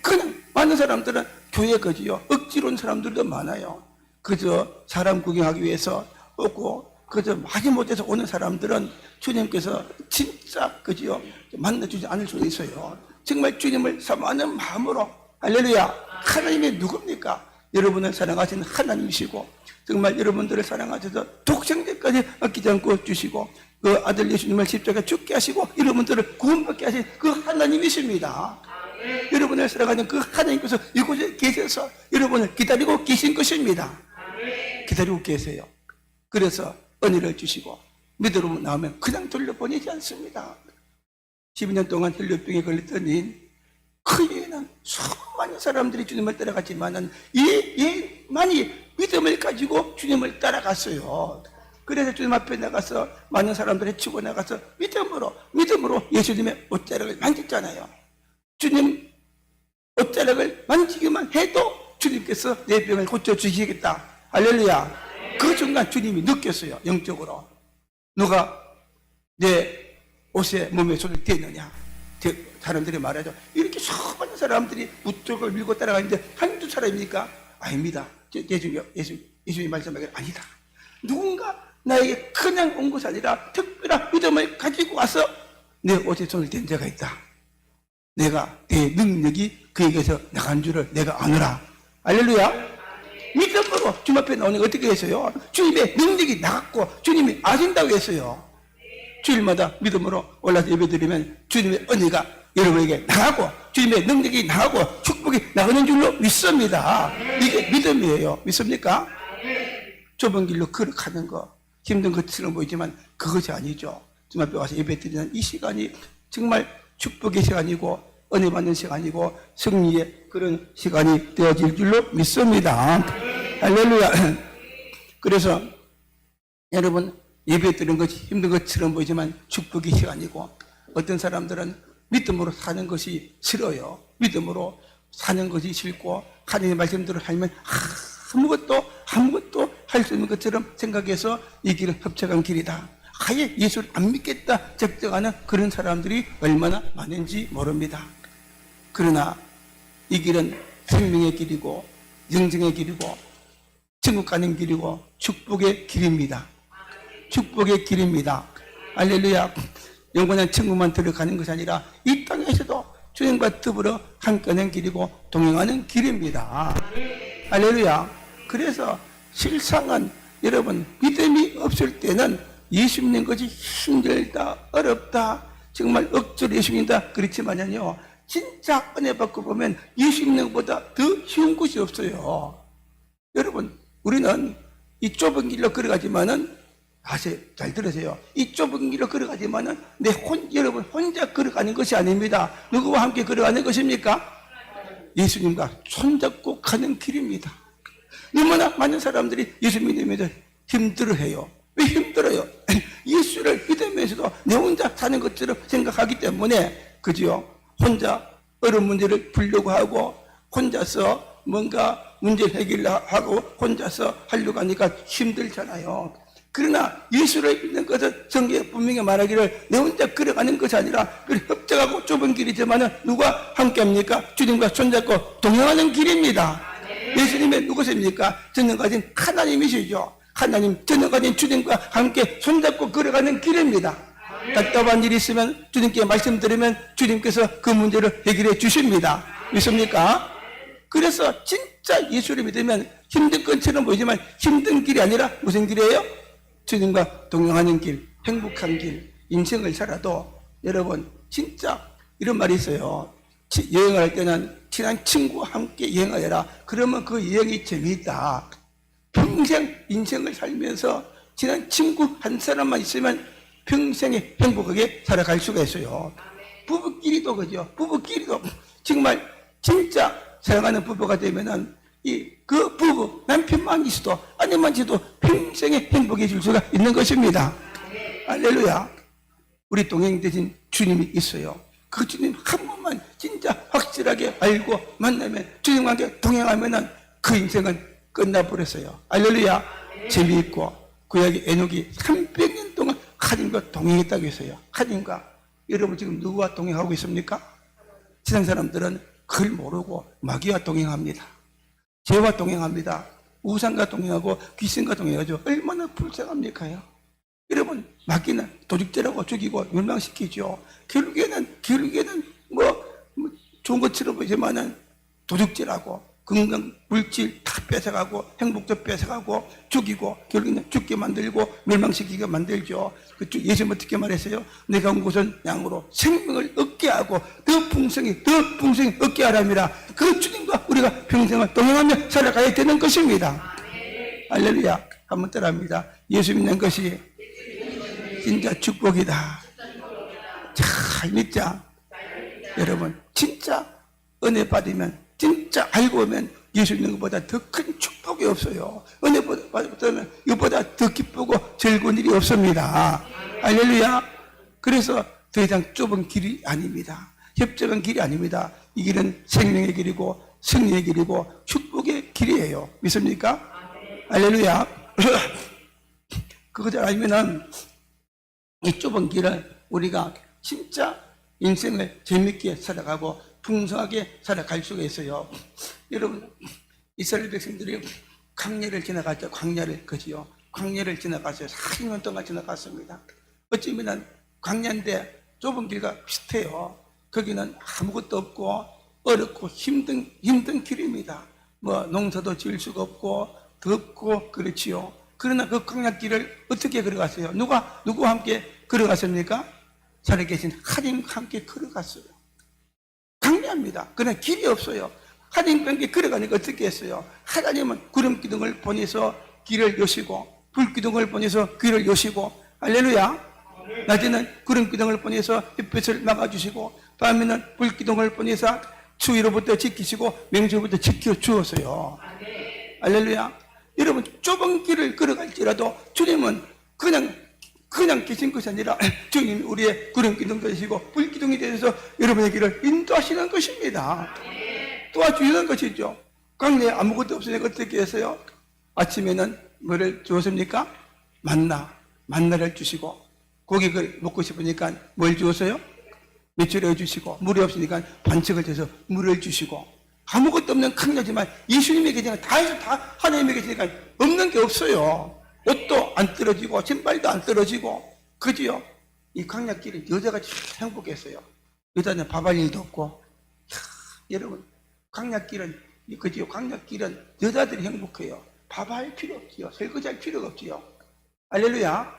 그냥 많은 사람들은 교회 거지요. 억지로 온 사람들도 많아요. 그저 사람 구경하기 위해서 오고 그저 마지못해서 오는 사람들은 주님께서 진짜 그지요 만나주지 않을 수도 있어요. 정말 주님을 사모하는 마음으로 할렐루야. 하나님이 누굽니까? 여러분을 사랑하시는 하나님이시고 정말 여러분들을 사랑하셔서 독생자까지 아끼지 않고 주시고 그 아들 예수님을 십자가에 죽게 하시고 여러분들을 구원받게 하신 그 하나님이십니다. 여러분을 사랑하는 그 하나님께서 이곳에 계셔서 여러분을 기다리고 계신 것입니다. 기다리고 계세요. 그래서 은혜를 주시고 믿음으로 나오면 그냥 돌려보내지 않습니다. 12년 동안 혈류병에 걸렸더니 그 이에는 수많은 사람들이 주님을 따라갔지만은 많이 믿음을 가지고 주님을 따라갔어요. 그래서 주님 앞에 나가서 많은 사람들이 치고 나가서 믿음으로 예수님의 옷자락을 만졌잖아요. 주님 옷자락을 만지기만 해도 주님께서 내 병을 고쳐주시겠다. 할렐루야. 그 순간 주님이 느꼈어요. 영적으로. 누가 내 옷에 몸에 손을 대느냐. 사람들이 말하죠. 이렇게 수많은 사람들이 우쪽을 밀고 따라가는데 한두 사람입니까? 아닙니다. 예수님이 말씀하기를 아니다. 누군가 나에게 그냥 온 것이 아니라 특별한 믿음을 가지고 와서 내 옷에 손을 댄 자가 있다. 내가 내 능력이 그에게서 나간 줄을 내가 아노라. 할렐루야. 믿음으로 주님 앞에 나오는 게 어떻게 했어요? 주님의 능력이 나갔고 주님이 아신다고 했어요. 주일마다 믿음으로 올라서 예배드리면 주님의 은혜가 여러분에게 나가고 주님의 능력이 나가고 축복이 나가는 줄로 믿습니다. 이게 믿음이에요. 믿습니까? 좁은 길로 걸어가는 거 힘든 것처럼 보이지만 그것이 아니죠. 주님 앞에 와서 예배드리는 이 시간이 정말 축복의 시간이고 은혜 받는 시간이고 승리의 그런 시간이 되어질 줄로 믿습니다. 할렐루야. 그래서 여러분 예배 드리는 것이 힘든 것처럼 보이지만 축복의 시간이고 어떤 사람들은 믿음으로 사는 것이 싫어요. 믿음으로 사는 것이 싫고 하나님의 말씀대로 살면 아무것도 할 수 있는 것처럼 생각해서 이 길은 협착한 길이다. 아예 예수를 안 믿겠다 적정하는 그런 사람들이 얼마나 많은지 모릅니다. 그러나 이 길은 생명의 길이고 영생의 길이고 천국 가는 길이고 축복의 길입니다. 축복의 길입니다. 할렐루야. 영원한 천국만 들어가는 것이 아니라 이 땅에서도 주님과 더불어 함께하는 길이고 동행하는 길입니다. 할렐루야. 그래서 실상은 여러분 믿음이 없을 때는 예수 믿는 것이 힘들다 어렵다 정말 억지로 예수 믿는다 그렇지만요 진짜 은혜 받고 보면 예수 믿는 것보다 더 쉬운 것이 없어요. 여러분 우리는 이 좁은 길로 걸어가지만은 잘 들으세요. 이 좁은 길로 걸어가지만은 여러분 혼자 걸어가는 것이 아닙니다. 누구와 함께 걸어가는 것입니까? 예수님과 손잡고 가는 길입니다. 너무나 많은 사람들이 예수 믿으면서 힘들어해요. 왜 힘들어요? 예수를 믿으면서도 내 혼자 사는 것처럼 생각하기 때문에 그죠? 혼자 어려운 문제를 풀려고 하고 혼자서 뭔가 문제 해결하고 혼자서 하려고 하니까 힘들잖아요. 그러나 예수를 믿는 것은 성경에 분명히 말하기를 내 혼자 걸어가는 것이 아니라 협작하고 좁은 길이지만 누가 함께합니까? 주님과 손잡고 동행하는 길입니다. 예수님의 누구십니까? 전능가신 하나님이시죠. 하나님 전능가신 주님과 함께 손잡고 걸어가는 길입니다. 답답한 일이 있으면 주님께 말씀드리면 주님께서 그 문제를 해결해 주십니다. 믿습니까? 그래서 진짜 예수를 믿으면 힘든 것처럼 보이지만 힘든 길이 아니라 무슨 길이에요? 주님과 동행하는 길, 행복한 길, 인생을 살아도 여러분 진짜 이런 말이 있어요. 여행을 할 때는 친한 친구와 함께 여행하여라. 그러면 그 여행이 재미있다. 평생 인생을 살면서 친한 친구 한 사람만 있으면 평생에 행복하게 살아갈 수가 있어요. 부부끼리도 그죠. 부부끼리도 정말 진짜 사랑하는 부부가 되면은 그 부부 남편만 있어도 아내만 있어도 평생에 행복해질 수가 있는 것입니다. 할렐루야. 우리 동행 되신 주님이 있어요. 그 주님 한 번만 진짜 확실하게 알고 만나면 주님과 함께 동행하면은 그 인생은 끝나버렸어요. 할렐루야. 재미있고 구약의 에녹이 300년 동안 하나님과 동행했다고 했어요. 하나님과. 여러분 지금 누구와 동행하고 있습니까? 세상 사람들은 그걸 모르고 마귀와 동행합니다. 죄와 동행합니다. 우상과 동행하고 귀신과 동행하죠. 얼마나 불쌍합니까요? 여러분 마귀는 도둑질하고 죽이고 멸망시키죠. 결국에는 좋은 것처럼 보이지만은 도둑질하고 건강, 물질 다 뺏어가고 행복도 뺏어가고 죽이고 결국에는 죽게 만들고 멸망시키게 만들죠. 그쪽 예수님 어떻게 말했어요? 내가 온 곳은 양으로 생명을 얻게 하고 더 풍성히 얻게 하라미라. 그 주님과 우리가 평생을 동행하며 살아가야 되는 것입니다. 할렐루야. 한번 따라합니다. 예수 믿는 것이 진짜 축복이다. 잘 믿자. 여러분 진짜 은혜 받으면 진짜 알고 오면 예수 믿는 것보다 더 큰 축복이 없어요. 은혜 받으면 이것보다 더 기쁘고 즐거운 일이 없습니다. 할렐루야. 그래서 더 이상 좁은 길이 아닙니다. 협적한 길이 아닙니다. 이 길은 생명의 길이고 승리의 길이고 축복의 길이에요. 믿습니까? 할렐루야. 그거 잘 알면은 이 좁은 길을 우리가 진짜 인생을 재밌게 살아가고 풍성하게 살아갈 수가 있어요. 여러분 이스라엘 백성들이 광야를 지나갔죠. 광야를 그지요. 광야를 지나갔어요. 40년 동안 지나갔습니다. 어쩌면 광야인데 좁은 길과 비슷해요. 거기는 아무것도 없고 어렵고 힘든 길입니다. 농사도 지을 수가 없고 덥고 그렇지요. 그러나 그 광야길을 어떻게 걸어갔어요? 누구와 함께 걸어갔습니까? 살아계신 하나님과 함께 걸어갔어요. 광야입니다. 그러나 길이 없어요. 하나님과 함께 걸어가니까 어떻게 했어요? 하나님은 구름 기둥을 보내서 길을 여시고 불 기둥을 보내서 길을 여시고 할렐루야. 낮에는 구름 기둥을 보내서 햇빛을 막아주시고 밤에는 불 기둥을 보내서 추위로부터 지키시고 맹수로부터 지켜주었어요. 할렐루야. 여러분 좁은 길을 걸어갈지라도 주님은 그냥 계신 것이 아니라 주님이 우리의 구름 기둥도 되시고 불 기둥이 되셔서 여러분의 길을 인도하시는 것입니다. 도와주시는 것이죠. 광야에 아무것도 없으니까 어떻게 했어요? 아침에는 뭐를 주었습니까? 만나를 주시고 고기를 먹고 싶으니까 뭘 주었어요? 메추리를 주시고 물이 없으니까 반석을 대서 물을 주시고 아무것도 없는 광야지만 예수님이 계시니까 다 해서 다 하나님이 계시니까 없는 게 없어요. 옷도 안 떨어지고 신발도 안 떨어지고 그지요? 이 광야길은 여자가 진짜 행복했어요. 여자는 밥할 일도 없고 여러분 광야길은 그지요? 광야길은 여자들이 행복해요. 밥할 필요 없지요. 설거지할 필요가 없지요. 할렐루야.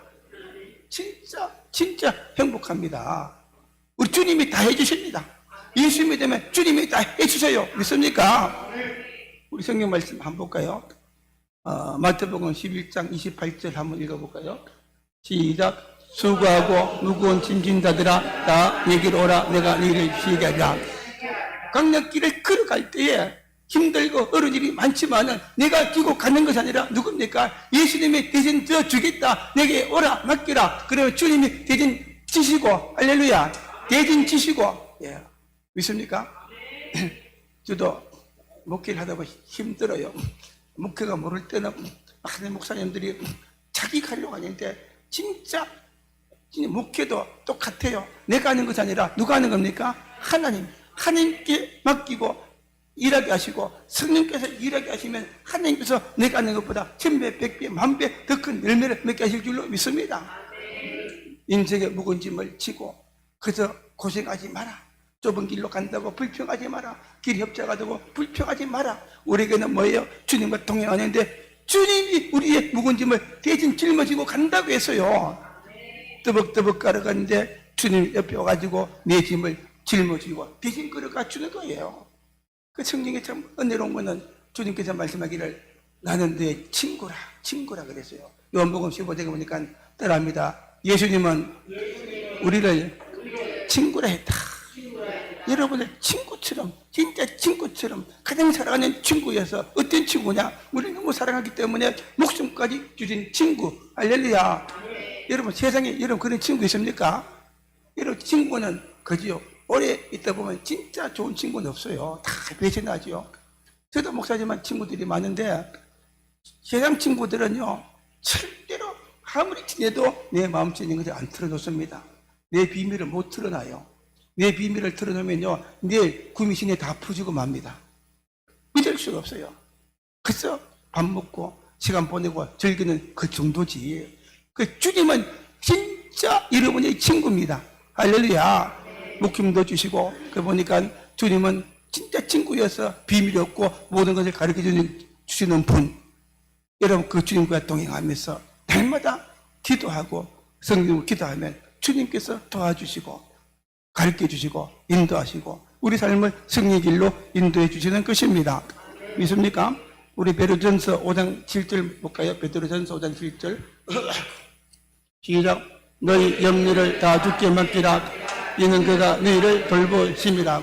진짜 행복합니다. 우리 주님이 다 해주십니다. 예수 믿으면 주님이 다 해주세요. 믿습니까? 우리 성경 말씀 한번 볼까요? 마태복음 11장 28절 한번 읽어볼까요? 시작. 수고하고 무거운 짐진 자들아 다 내게로 오라. 내가 너희를 쉬게 하리라. 광야길을 걸어갈 때에 힘들고 어려운 일이 많지만은 내가 지고 가는 것이 아니라 누굽니까? 예수님이 대신 져 주겠다. 내게 오라 맡기라. 그러면 주님이 대신 지시고 할렐루야. 대신 지시고 믿습니까? 저도 목회를 하다 보니 힘들어요. 목회가 모를 때는 많은 목사님들이 자기가 하려고 하는데 진짜 목회도 똑같아요. 내가 하는 것이 아니라 누가 하는 겁니까? 하나님께 맡기고 일하게 하시고 성령께서 일하게 하시면 하나님께서 내가 하는 것보다 1000배, 100배, 10,000배 더 큰 열매를 맺게 하실 줄로 믿습니다. 인생의 묵은 짐을 지고 그저 고생하지 마라. 좁은 길로 간다고 불평하지 마라. 길이 협착하다고 불평하지 마라. 우리에게는 뭐예요? 주님과 동행하는데 주님이 우리의 묵은 짐을 대신 짊어지고 간다고 했어요. 뜨벅뜨벅 걸어가는데 주님 옆에 와가지고 내 짐을 짊어지고 대신 걸어가 주는 거예요. 그 성경에 참 은혜로운 거는 주님께서 말씀하기를 나는 내 친구라 그랬어요. 요한복음 15장에 보니까 따라합니다. 예수님은 우리를 친구라 했다. 여러분을 친구처럼 진짜 친구처럼 가장 사랑하는 친구여서 어떤 친구냐? 우리 너무 사랑하기 때문에 목숨까지 주신 친구. 할렐루야. 여러분 세상에 여러분 그런 친구 있습니까? 여러분 친구는 그지요. 오래 있다 보면 진짜 좋은 친구는 없어요. 다 배신하죠. 저도 목사지만 친구들이 많은데 세상 친구들은요 절대로 아무리 친해도 내 마음속에 있는 것을 안 털어놓습니다. 내 비밀을 못 털어놔요. 내 비밀을 털어놓으면요 내 구미신에 다 풀어지고 맙니다. 믿을 수가 없어요. 그래서 밥 먹고 시간 보내고 즐기는 그 정도지. 그 주님은 진짜 여러분의 친구입니다. 할렐루야. 목힘도 주시고 그 보니까 주님은 진짜 친구여서 비밀이 없고 모든 것을 가르쳐 주시는 분. 여러분 그 주님과 동행하면서 날마다 기도하고 성경을 기도하면 주님께서 도와주시고 가르쳐 주시고 인도하시고 우리 삶을 승리의 길로 인도해 주시는 것입니다. 믿습니까? 우리 베드로전서 5장 7절 볼까요? 베드로전서 5장 7절 시작. 너희 염려를 다 주께 맡기라. 이는 그가 너희를 돌보심이라.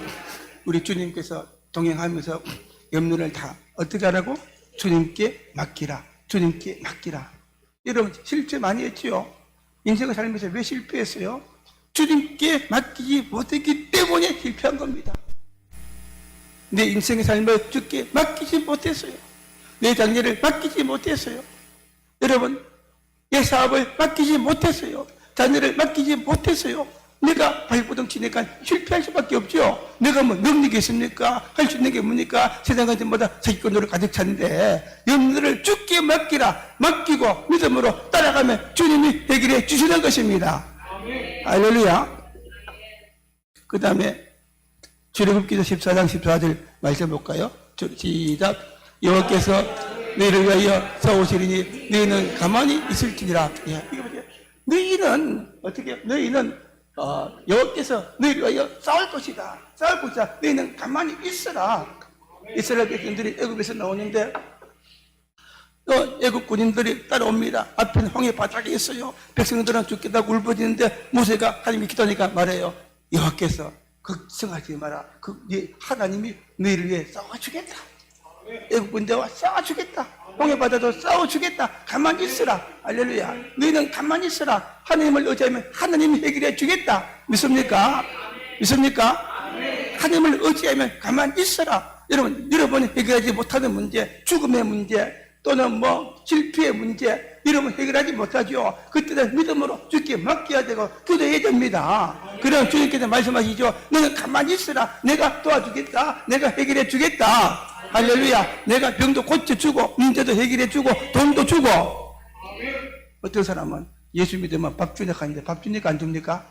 우리 주님께서 동행하면서 염려를 다 어떻게 하라고? 주님께 맡기라. 주님께 맡기라. 여러분 실패 많이 했지요? 인생을 살면서 왜 실패했어요? 주님께 맡기지 못했기 때문에 실패한 겁니다. 내 인생의 삶을 주께 맡기지 못했어요. 내 장래를 맡기지 못했어요. 여러분 내 사업을 맡기지 못했어요. 자녀를 맡기지 못했어요. 내가 발버둥 치니까 실패할 수밖에 없죠. 내가 뭐 능력이 있습니까? 할 수 있는 게 뭡니까? 세상은 전부다 자기권으로 가득 찼는데 염려를 주께 맡기라. 맡기고 믿음으로 따라가면 주님이 해결해 주시는 것입니다. 할렐루야. 그 다음에 출애굽기도 14장 14절 말씀 볼까요? 시작. 여호와께서 너희를 위하여 싸우시리니 너희는 가만히 있을지니라. 예, 이거 보세요. 너희는 어떻게? 너희는 여호와께서 너희를 위하여 싸울 것이다. 싸울 것이다. 너희는 가만히 있어라. 이스라엘 백성들이 애굽에서 나오는데 애굽 군인들이 따라옵니다. 앞에는 홍해 바닥에 있어요. 백성들은 죽겠다고 울부짖는데 모세가 하나님께 기도하니까 말해요. 여호와께서 걱정하지 마라. 하나님이 너희를 위해 싸워주겠다. 애굽 군대와 싸워주겠다. 홍해 바다도 싸워주겠다. 가만히 있으라. 할렐루야. 너희는 가만히 있으라. 하나님을 의지하면 하나님이 해결해 주겠다. 믿습니까? 믿습니까? 하나님을 의지하면 가만히 있으라. 여러분이 해결하지 못하는 문제, 죽음의 문제, 또는 실패의 문제, 여러분 해결하지 못하죠. 그때는 믿음으로 주께 맡겨야 되고 기도해야 됩니다. 그럼 주님께서 말씀하시죠. 너는 가만히 있으라. 내가 도와주겠다. 내가 해결해 주겠다. 할렐루야. 내가 병도 고쳐주고 문제도 해결해주고 돈도 주고. 어떤 사람은 예수 믿으면 밥 주니까 하는데 밥 주니까 안 줍니까?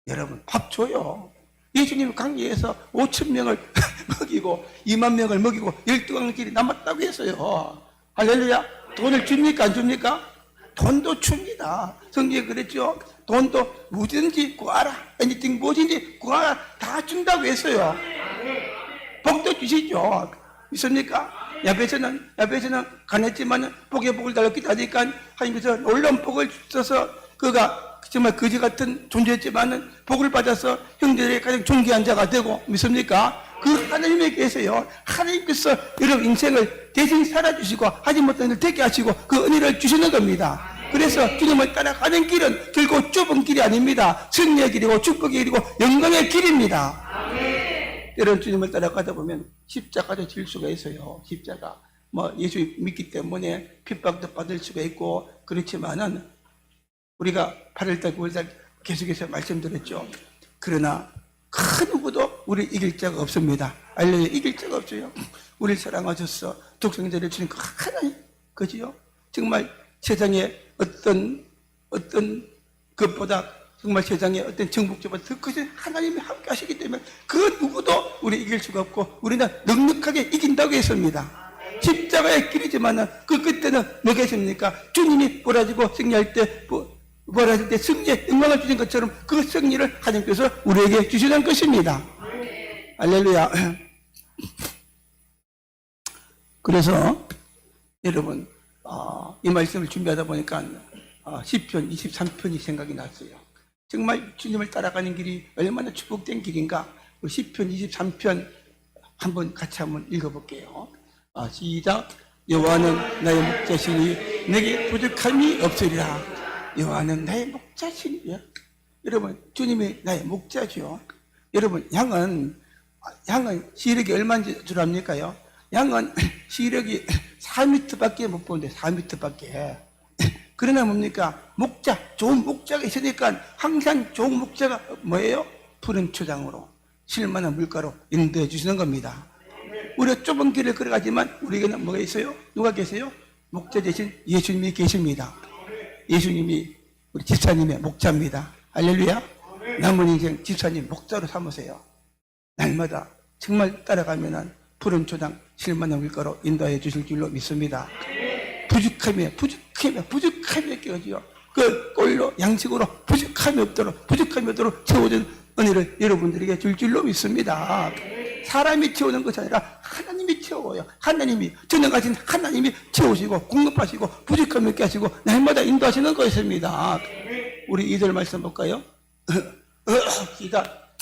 여러분 밥 줘요. 예수님 강예에서 5,000명을 먹이고 2만 명을 먹이고 12강 길이 남았다고 했어요. 할렐루야. 돈을 줍니까 안 줍니까? 돈도 줍니다. 성경에 그랬죠. 돈도 무엇이든지 구하라. anything 무엇인지 구하라. 다 준다고 했어요. 복도 주시죠. 믿습니까? 야베에서는 가냈지만 복에 복을 달라고 기도하니까 하나님께서 놀라운 복을 주셔서 그가 정말 거지 같은 존재였지만 복을 받아서 형제들의 가장 존귀한 자가 되고 믿습니까? 그 하나님에 계세요. 하나님께서 여러분 인생을 대신 살아주시고 하지 못한 일을 되게 하시고 그 은혜를 주시는 겁니다. 그래서 주님을 따라가는 길은 결국 좁은 길이 아닙니다. 승리의 길이고 축복의 길이고 영광의 길입니다. 때론 주님을 따라가다 보면 십자가도 질 수가 있어요. 십자가. 예수 믿기 때문에 핍박도 받을 수가 있고, 그렇지만은, 우리가 8월달, 9월달 계속해서 말씀드렸죠. 그러나, 그 누구도 우리 이길 자가 없습니다. 알려요. 이길 자가 없어요. 우리를 사랑하셔서 독생자를 주신 그 하나님, 그지요? 정말 세상에 어떤 것보다 정말 세상에 어떤 정복자보다 더 크신 하나님이 함께 하시기 때문에 그 누구도 우리 이길 수가 없고 우리는 넉넉하게 이긴다고 했습니다. 십자가의 길이지만 그 끝에는 뭐겠습니까? 주님이 보라지고 승리할 때 부활하실 때 승리의 영광을 주신 것처럼 그 승리를 하나님께서 우리에게 주시는 것입니다. 할렐루야. 그래서 여러분 이 말씀을 준비하다 보니까 시편 23편이 생각이 났어요. 정말 주님을 따라가는 길이 얼마나 축복된 길인가. 우리 시편 23편 한번 같이 한번 읽어볼게요. 시작. 여호와는 나의 목자시니 내게 부족함이 없으리라. 여호와는 나의 목자시니. 여러분 주님이 나의 목자죠. 여러분, 양은 시력이 얼마인 줄 압니까요? 양은 시력이 4m밖에 못 보는데, 4m밖에. 그러나 뭡니까? 목자, 좋은 목자가 있으니까 항상 좋은 목자가 뭐예요? 푸른 초장으로 실만한 물가로 인도해 주시는 겁니다. 우리가 좁은 길을 걸어가지만 우리에게는 뭐가 있어요? 누가 계세요? 목자 대신 예수님이 계십니다. 예수님이 우리 집사님의 목자입니다. 할렐루야. 남은 인생 집사님 목자로 삼으세요. 날마다 정말 따라가면은 푸른 초장 실만한 물가로 인도해 주실 줄로 믿습니다. 부족함에 깨어지요. 그 꼴로 양식으로 부족함이 없도록 채워진 은혜를 여러분들에게 줄 줄로 믿습니다. 사람이 채우는 것이 아니라 하나님이 채워요. 하나님이 전능하신 하나님이 채우시고 공급하시고 부족함이 없게 하시고 날마다 인도하시는 것입니다. 우리 2절 말씀 볼까요? 시작.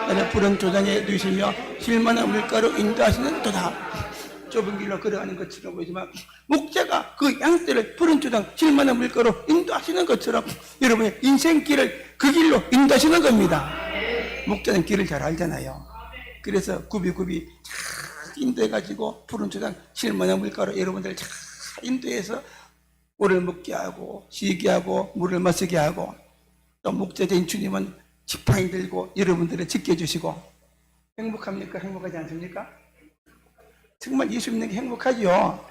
나는 푸른 초장에 누이시며 실만한 물가로 인도하시는 도다. 좁은 길로 걸어가는 것처럼 보이지만 목자가 그 양떼를 푸른 초장 실만한 물가로 인도하시는 것처럼 여러분의 인생길을 그 길로 인도하시는 겁니다. 목자는 길을 잘 알잖아요. 그래서 굽이 잘 인도해가지고 푸른 초장 실만한 물가로 여러분들 잘 인도해서 꿀을 먹게 하고 쉬게 하고 물을 마시게 하고 또 목자된 주님은 지팡이 들고 여러분들을 지켜주시고 행복합니까? 행복하지 않습니까? 정말 예수 믿는 게 행복하죠.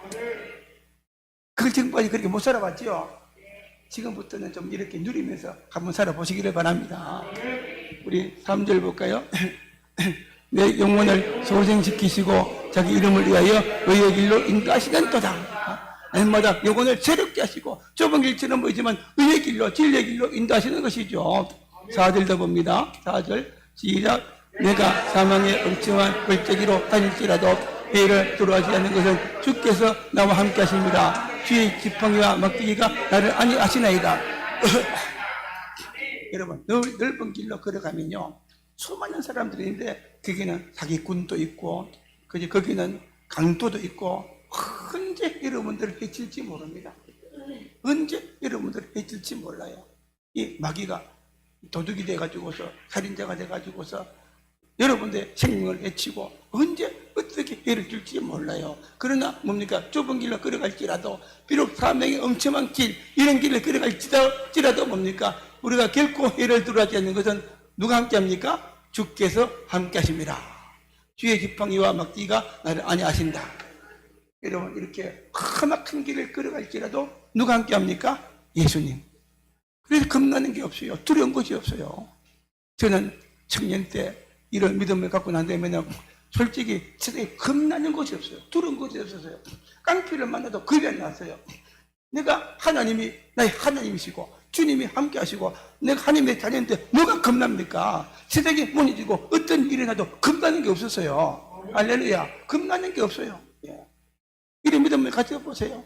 그걸 지금까지 그렇게 못 살아봤죠. 지금부터는 좀 이렇게 누리면서 한번 살아보시기를 바랍니다. 우리 3절 볼까요? 내 영혼을 소생시키시고 자기 이름을 위하여 의의 길로 인도하시는 도다. 날마다 영혼을 새롭게 하시고 좁은 길처럼 보이지만 의의 길로 진리의 길로 인도하시는 것이죠. 4절도 봅니다. 4절 시작. 내가 사망의 엄청한 골짜기로 다닐지라도 해를 들어가지 않는 것은 주께서 나와 함께 하십니다. 주의 지팡이와 막대기가 나를 안위하시나이다. 여러분, 넓은 길로 걸어가면요 수많은 사람들이 있는데 거기는 사기꾼도 있고 거기는 강도도 있고 언제 여러분들을 해칠지 모릅니다. 언제 여러분들을 해칠지 몰라요. 이 마귀가 도둑이 돼가지고서 살인자가 돼가지고서 여러분들의 생명을 해치고 언제 어떻게 해를 줄지 몰라요. 그러나 뭡니까? 좁은 길로 걸어갈지라도 비록 사명의 엄청난 길 이런 길을 걸어갈지라도 뭡니까? 우리가 결코 해를 들어하지 않는 것은 누가 함께합니까? 주께서 함께하십니다. 주의 지팡이와 막대기가 나를 안위하신다. 여러분 이렇게 험악한 길을 걸어갈지라도 누가 함께합니까? 예수님. 그래서 겁나는 게 없어요. 두려운 것이 없어요. 저는 청년 때 이런 믿음을 갖고 난 다음에는 솔직히 세상에 겁나는 것이 없어요. 두려운 것이 없었어요. 깡패를 만나도 겁이 안 났어요. 내가 하나님이 나의 하나님이시고 주님이 함께 하시고 내가 하나님의 자녀인데 뭐가 겁납니까? 세상이 무너지고 어떤 일이 나도 겁나는 게 없었어요. 할렐루야. 겁나는 게 없어요. 예. 이런 믿음을 가져보세요.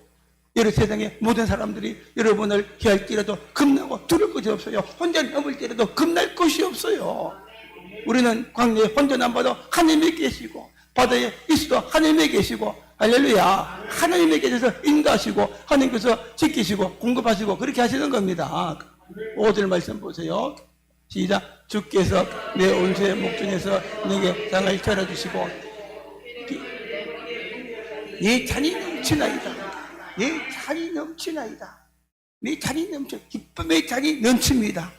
여러 세상의 모든 사람들이 여러분을 피할지라도 겁나고 두려울 것이 없어요. 혼자 넘을지라도 겁날 것이 없어요. 우리는 광야에 혼자 남봐도 하나님이 계시고 바다에 있어도 하나님이 계시고 할렐루야. 하나님이 계셔서 인도하시고 하나님께서 지키시고 공급하시고 그렇게 하시는 겁니다. 5절 말씀 보세요. 시작. 주께서 내 온수의 목전에서 내게 장을 차려주시고 내 잔이 넘치나이다. 내 잔이 넘치나이다. 내 잔이 넘쳐. 기쁨의 잔이 넘칩니다.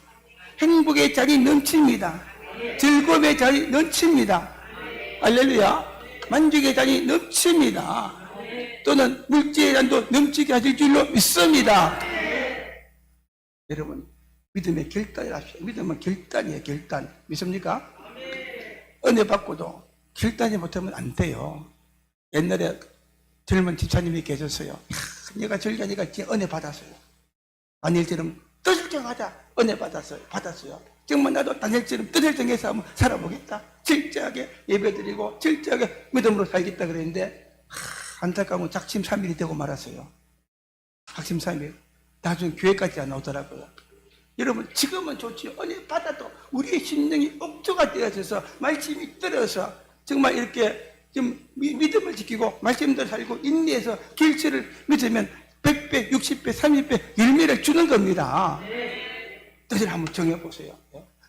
행복의 잔이 넘칩니다. 즐거움의 잔이 넘칩니다. 할렐루야. 만족의 잔이 넘칩니다. 또는 물질의 잔도 넘치게 하실 줄로 믿습니다. 여러분 믿음의 결단을 합시다. 믿음은 결단이에요. 결단. 믿습니까? 은혜 받고도 결단이 못하면 안 돼요. 옛날에 젊은 집사님이 계셨어요. 내가 절자니까 은혜 받았어요. 다니엘처럼 떠들정하자 은혜 받았어요. 정말 나도 다니엘처럼 떠들정해서 한번 살아보겠다. 철저하게 예배드리고 철저하게 믿음으로 살겠다 그랬는데 안타까운 작심 3일이 되고 말았어요. 작심 3일. 나중에 교회까지 안 오더라고요. 여러분 지금은 좋지요. 은혜 받아도 우리의 심령이 옥조가 되어져서 말씀이 떨어서 정말 이렇게 좀 믿음을 지키고 말씀대로 살고 인내해서 길치를 믿으면 100배, 60배, 30배 열매를 주는 겁니다. 뜻을 한번 정해보세요.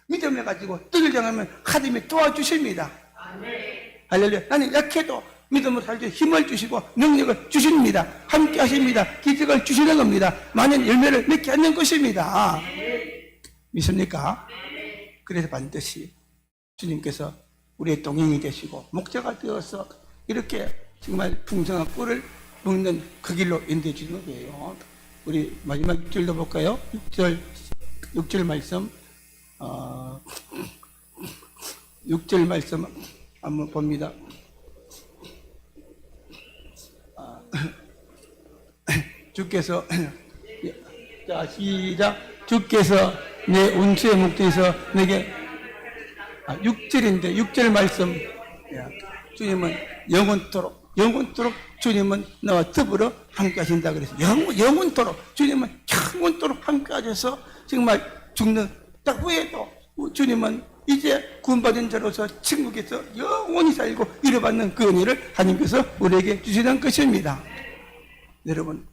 믿음을 가지고 뜻을 정하면 하나님이 도와주십니다. 할렐루야. 나는 약해도 믿음으로 살때 힘을 주시고 능력을 주십니다. 함께 하십니다. 기적을 주시는 겁니다. 많은 열매를 맺게 하는 것입니다. 믿습니까? 그래서 반드시 주님께서 우리의 동행이 되시고 목자가 되어서 이렇게 정말 풍성한 꿀을 먹는 그 길로 인도해 주는 거예요. 우리 마지막 6절도 볼까요? 6절 말씀 6절 말씀 한번 봅니다. 주께서 자 시작. 주께서 내 운수의 목전에서 내게 6절인데 6절 말씀 주님은 영원토록 주님은 나와 더불어 함께 하신다 그래서 영원토록 주님은 영원토록 함께 하셔서 정말 죽는 딱 후에도 주님은 이제 구원받은 자로서 천국에서 영원히 살고 이뤄받는 그 은혜를 하나님께서 우리에게 주시는 것입니다. 여러분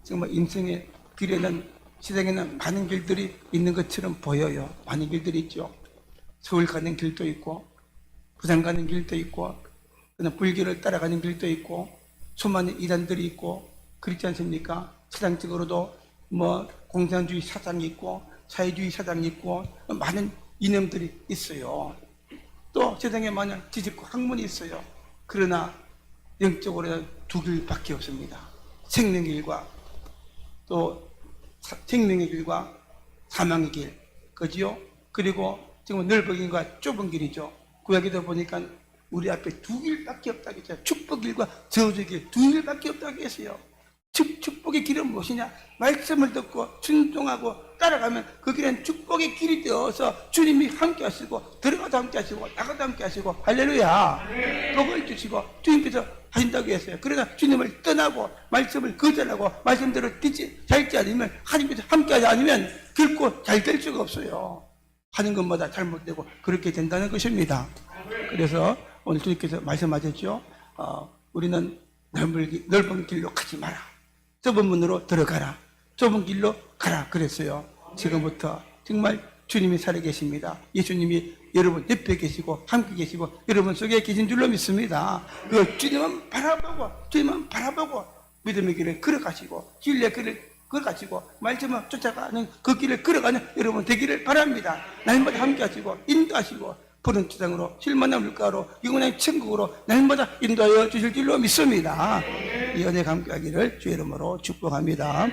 정말 인생의 길에는 세상에는 많은 길들이 있는 것처럼 보여요. 많은 길들이 있죠. 서울 가는 길도 있고 부산 가는 길도 있고 그냥 불교를 따라가는 길도 있고 수많은 이단들이 있고 그렇지 않습니까? 세상적으로도 뭐 공산주의 사상이 있고 사회주의 사상이 있고 많은 이념들이 있어요. 또 세상에 많은 지식과 학문이 있어요. 그러나 영적으로는 두 길밖에 없습니다. 생명의 길과 또 생명의 길과 사망의 길, 그지요? 그리고 정말 넓은 길과 좁은 길이죠. 구약에도 보니까 우리 앞에 두 길밖에 없다고 했어요. 축복의 길과 저주의 길 두 길밖에 없다고 했어요. 축복의 길은 무엇이냐? 말씀을 듣고 순종하고 따라가면 그 길은 축복의 길이 되어서 주님이 함께 하시고 들어가도 함께 하시고 나가도 함께 하시고 할렐루야 복을 주시고 주님께서 하신다고 했어요. 그러나 주님을 떠나고 말씀을 거절하고 말씀대로 살지 않으면 하나님께서 함께 하지 않으면 결코 잘 될 수가 없어요. 하는 것마다 잘못되고 그렇게 된다는 것입니다. 그래서 오늘 주님께서 말씀하셨죠. 우리는 넓은 길로 가지 마라. 좁은 문으로 들어가라. 좁은 길로 가라 그랬어요. 지금부터 정말 주님이 살아계십니다. 예수님이 여러분 옆에 계시고 함께 계시고 여러분 속에 계신 줄로 믿습니다. 그 주님은 바라보고 믿음의 길을 걸어가시고 진리의 길을 걸어가시고 말씀을 쫓아가는 그 길을 걸어가는 여러분 되기를 바랍니다. 날마다 함께 하시고 인도하시고 푸른 지상으로 실만한 물가로 영원한 천국으로 날마다 인도하여 주실 줄로 믿습니다. 이 은혜가 함께하기를 주의 이름으로 축복합니다.